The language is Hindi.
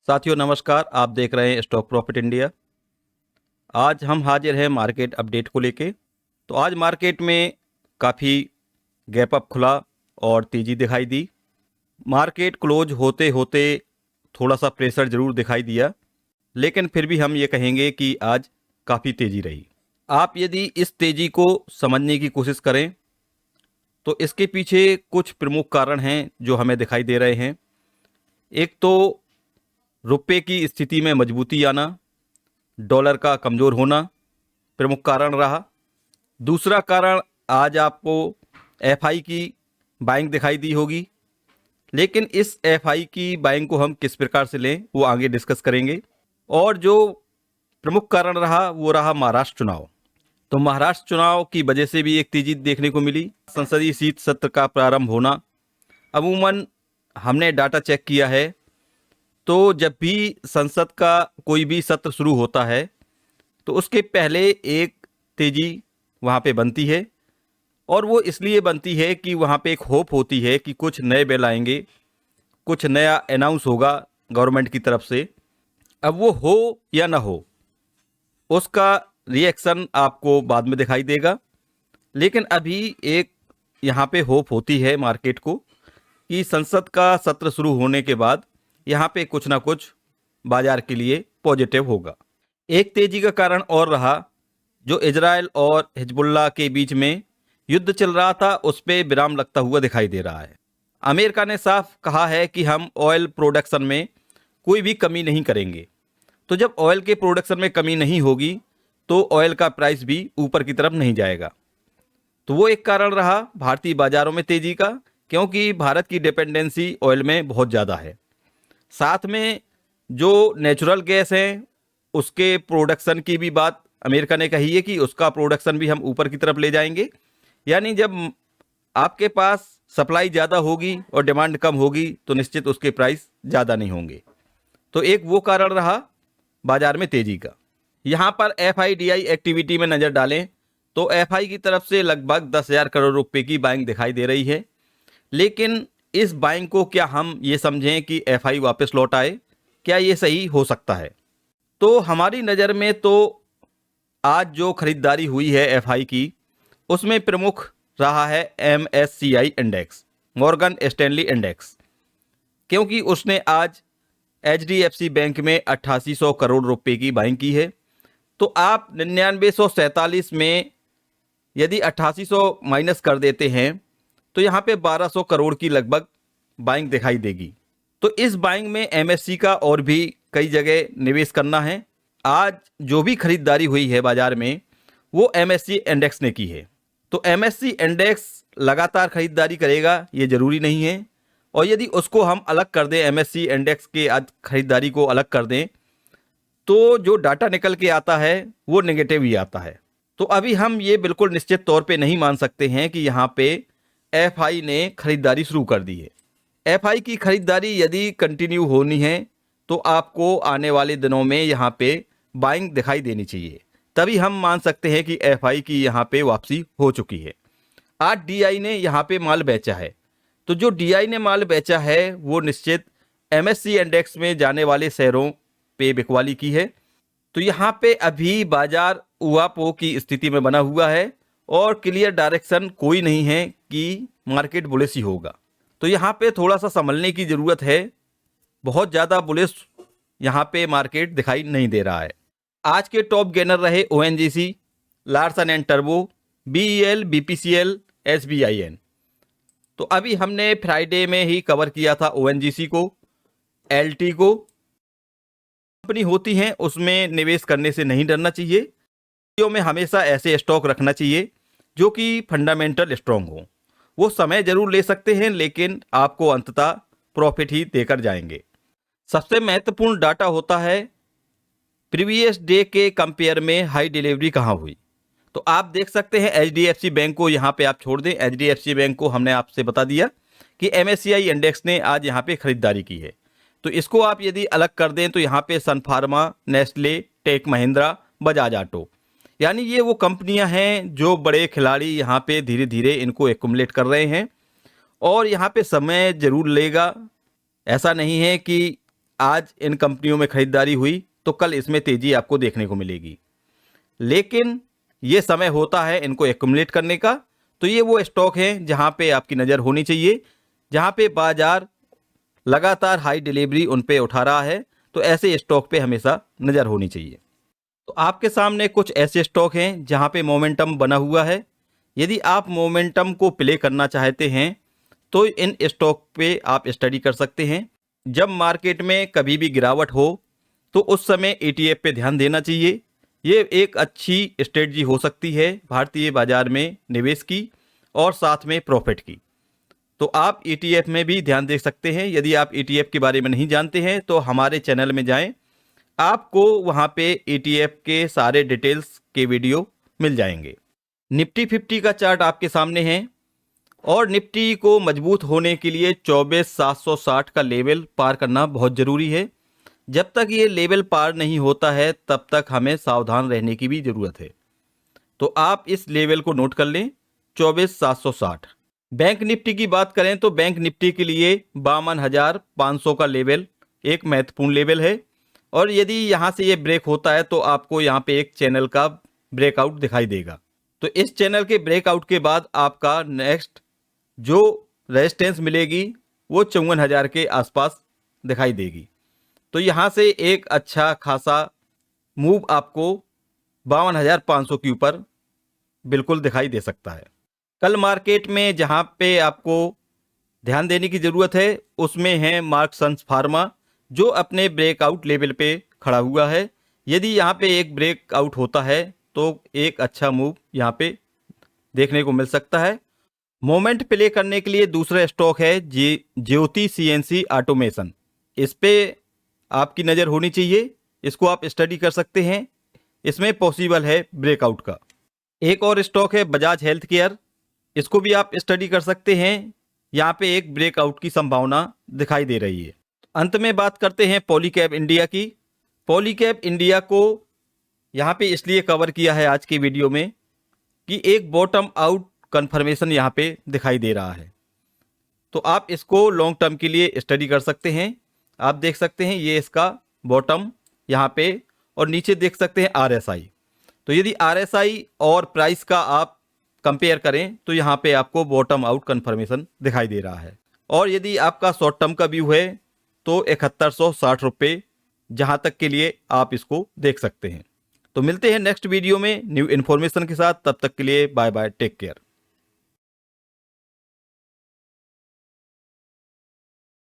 साथियों नमस्कार। आप देख रहे हैं स्टॉक प्रॉफिट इंडिया। आज हम हाजिर हैं मार्केट अपडेट को लेके। तो आज मार्केट में काफ़ी गैप अप खुला और तेज़ी दिखाई दी। मार्केट क्लोज होते होते थोड़ा सा प्रेशर ज़रूर दिखाई दिया, लेकिन फिर भी हम ये कहेंगे कि आज काफ़ी तेज़ी रही। आप यदि इस तेज़ी को समझने की कोशिश करें तो इसके पीछे कुछ प्रमुख कारण हैं जो हमें दिखाई दे रहे हैं। एक तो रुपये की स्थिति में मजबूती आना, डॉलर का कमज़ोर होना प्रमुख कारण रहा। दूसरा कारण, आज आपको एफआई की बाइंग दिखाई दी होगी, लेकिन इस एफआई की बाइंग को हम किस प्रकार से लें वो आगे डिस्कस करेंगे। और जो प्रमुख कारण रहा वो रहा महाराष्ट्र चुनाव। तो महाराष्ट्र चुनाव की वजह से भी एक तेजी देखने को मिली। संसदीय शीत सत्र का प्रारंभ होना, अमूमन हमने डाटा चेक किया है तो जब भी संसद का कोई भी सत्र शुरू होता है तो उसके पहले एक तेजी वहाँ पे बनती है, और वो इसलिए बनती है कि वहाँ पे एक होप होती है कि कुछ नए बिल आएंगे, कुछ नया अनाउंस होगा गवर्नमेंट की तरफ से। अब वो हो या ना हो उसका रिएक्शन आपको बाद में दिखाई देगा, लेकिन अभी एक यहाँ पे होप होती है मार्केट को कि संसद का सत्र शुरू होने के बाद यहाँ पे कुछ ना कुछ बाजार के लिए पॉजिटिव होगा। एक तेजी का कारण और रहा, जो इजराइल और हिजबुल्लाह के बीच में युद्ध चल रहा था उस पर विराम लगता हुआ दिखाई दे रहा है। अमेरिका ने साफ कहा है कि हम ऑयल प्रोडक्शन में कोई भी कमी नहीं करेंगे। तो जब ऑयल के प्रोडक्शन में कमी नहीं होगी तो ऑयल का प्राइस भी ऊपर की तरफ नहीं जाएगा। तो वो एक कारण रहा भारतीय बाजारों में तेजी का, क्योंकि भारत की डिपेंडेंसी ऑयल में बहुत ज़्यादा है। साथ में जो नेचुरल गैस है उसके प्रोडक्शन की भी बात अमेरिका ने कही है कि उसका प्रोडक्शन भी हम ऊपर की तरफ ले जाएंगे। यानी जब आपके पास सप्लाई ज़्यादा होगी और डिमांड कम होगी तो निश्चित उसके प्राइस ज़्यादा नहीं होंगे। तो एक वो कारण रहा बाजार में तेजी का। यहाँ पर एफआईडीआई एक्टिविटी में नज़र डालें तो एफआई की तरफ से लगभग 10,000 करोड़ रुपए की बाइंग दिखाई दे रही है, लेकिन इस बाइंग को क्या हम ये समझें कि एफआई वापस लौट आए? क्या ये सही हो सकता है? तो हमारी नज़र में तो आज जो खरीदारी हुई है एफआई की उसमें प्रमुख रहा है MSCI index, Morgan Stanley index, क्योंकि उसने आज एचडीएफसी बैंक में 8800 करोड़ रुपए की बाइंग की है। तो आप 9947 में यदि 8800 माइनस कर देते हैं तो यहाँ पे 1200 करोड़ की लगभग बाइंग दिखाई देगी। तो इस बाइंग में एमएससी का और भी कई जगह निवेश करना है। आज जो भी खरीदारी हुई है बाजार में वो एमएससी इंडेक्स ने की है। तो एमएससी इंडेक्स लगातार खरीदारी करेगा ये ज़रूरी नहीं है, और यदि उसको हम अलग कर दें, एमएससी इंडेक्स के आज खरीदारी को अलग कर दें, तो जो डाटा निकल के आता है वो नेगेटिव ही आता है। तो अभी हम ये बिल्कुल निश्चित तौर पे नहीं मान सकते हैं कि यहाँ पे एफआई ने खरीदारी शुरू कर दी है। एफआई की खरीदारी यदि कंटिन्यू होनी है तो आपको आने वाले दिनों में यहाँ पे बाइंग दिखाई देनी चाहिए, तभी हम मान सकते हैं कि एफआई की यहाँ पे वापसी हो चुकी है। आज डीआई ने यहाँ पे माल बेचा है, तो जो डीआई ने माल बेचा है वो निश्चित एमएससी इंडेक्स में जाने वाले शेयरों पे बिकवाली की है। तो यहाँ पे अभी बाजार उहापोह की स्थिति में बना हुआ है और क्लियर डायरेक्शन कोई नहीं है कि मार्केट बुलिश ही होगा। तो यहाँ पे थोड़ा सा संभलने की ज़रूरत है। बहुत ज़्यादा बुलिश यहाँ पे मार्केट दिखाई नहीं दे रहा है। आज के टॉप गेनर रहे ओएनजीसी, लार्सन एंड टर्बो, बीईएल, बीपीसीएल, एसबीआईएन। तो अभी हमने फ्राइडे में ही कवर किया था ओएनजीसी को, एलटी को। कंपनी होती हैं उसमें निवेश करने से नहीं डरना चाहिए। में हमेशा ऐसे स्टॉक रखना चाहिए जो कि फंडामेंटल स्ट्रांग हो। वो समय जरूर ले सकते हैं लेकिन आपको अंततः प्रॉफिट ही देकर जाएंगे। सबसे महत्वपूर्ण डाटा होता है प्रीवियस डे के कंपेयर में हाई डिलीवरी कहाँ हुई। तो आप देख सकते हैं एचडीएफसी बैंक को यहाँ पे आप छोड़ दें। एचडीएफसी बैंक को हमने आपसे बता दिया कि एमएससीआई इंडेक्स ने आज यहाँ पे खरीदारी की है। तो इसको आप यदि अलग कर दें तो यहाँ पे सन फार्मा, नेस्ले, टेक महिंद्रा, बजाज ऑटो, यानी ये वो कंपनियां हैं जो बड़े खिलाड़ी यहाँ पे धीरे धीरे इनको एक्युमुलेट कर रहे हैं, और यहाँ पे समय जरूर लेगा। ऐसा नहीं है कि आज इन कंपनियों में खरीदारी हुई तो कल इसमें तेज़ी आपको देखने को मिलेगी, लेकिन ये समय होता है इनको एक्युमुलेट करने का। तो ये वो स्टॉक हैं जहाँ पे आपकी नज़र होनी चाहिए, जहाँ पे बाजार लगातार हाई डिलीवरी उन पे उठा रहा है, तो ऐसे स्टॉक पे हमेशा नज़र होनी चाहिए। तो आपके सामने कुछ ऐसे स्टॉक हैं जहाँ पे मोमेंटम बना हुआ है। यदि आप मोमेंटम को प्ले करना चाहते हैं तो इन स्टॉक पे आप स्टडी कर सकते हैं। जब मार्केट में कभी भी गिरावट हो तो उस समय ETF पे ध्यान देना चाहिए। ये एक अच्छी स्ट्रेटजी हो सकती है भारतीय बाजार में निवेश की और साथ में प्रॉफिट की। तो आप ETF में भी ध्यान दे सकते हैं। यदि आप ETF के बारे में नहीं जानते हैं तो हमारे चैनल में जाएं, आपको वहां पे ETF के सारे डिटेल्स के वीडियो मिल जाएंगे। निफ्टी 50 का चार्ट आपके सामने है और निफ्टी को मजबूत होने के लिए 24,760 का लेवल पार करना बहुत ज़रूरी है। जब तक ये लेवल पार नहीं होता है तब तक हमें सावधान रहने की भी ज़रूरत है। तो आप इस लेवल को नोट कर लें, 24,760। बैंक निफ्टी की बात करें तो बैंक निफ्टी के लिए 52,500 का लेवल एक महत्वपूर्ण लेवल है और यदि यहाँ से ये ब्रेक होता है तो आपको यहाँ पे एक चैनल का ब्रेकआउट दिखाई देगा। तो इस चैनल के ब्रेकआउट के बाद आपका नेक्स्ट जो रेजिस्टेंस मिलेगी वो 54,000 के आसपास दिखाई देगी। तो यहाँ से एक अच्छा खासा मूव आपको 52,500 के ऊपर बिल्कुल दिखाई दे सकता है। कल मार्केट में जहाँ पे आपको ध्यान देने की ज़रूरत है उसमें है मार्क्संस फार्मा, जो अपने ब्रेकआउट लेवल पे खड़ा हुआ है। यदि यहाँ पे एक ब्रेकआउट होता है तो एक अच्छा मूव यहाँ पे देखने को मिल सकता है। मोमेंट प्ले करने के लिए दूसरा स्टॉक है ज्योति CNC ऑटोमेशन। इस पे आपकी नज़र होनी चाहिए, इसको आप स्टडी कर सकते हैं, इसमें पॉसिबल है ब्रेकआउट का। एक और स्टॉक है बजाज हेल्थ केयर, इसको भी आप स्टडी कर सकते हैं, यहाँ पे एक ब्रेकआउट की संभावना दिखाई दे रही है। अंत में बात करते हैं पॉलीकैब इंडिया की। पॉलीकैब इंडिया को यहाँ पे इसलिए कवर किया है आज की वीडियो में कि एक बॉटम आउट कन्फर्मेशन यहाँ पे दिखाई दे रहा है, तो आप इसको लॉन्ग टर्म के लिए स्टडी कर सकते हैं। आप देख सकते हैं ये इसका बॉटम यहाँ पे और नीचे देख सकते हैं RSI। तो यदि RSI और प्राइस का आप कंपेयर करें तो यहाँ पे आपको बॉटम आउट कन्फर्मेशन दिखाई दे रहा है। और यदि आपका शॉर्ट टर्म का व्यू है तो 7160 रुपये जहाँ तक के लिए आप इसको देख सकते हैं। तो मिलते हैं नेक्स्ट वीडियो में न्यू इन्फॉर्मेशन के साथ, तब तक के लिए बाय बाय, टेक केयर।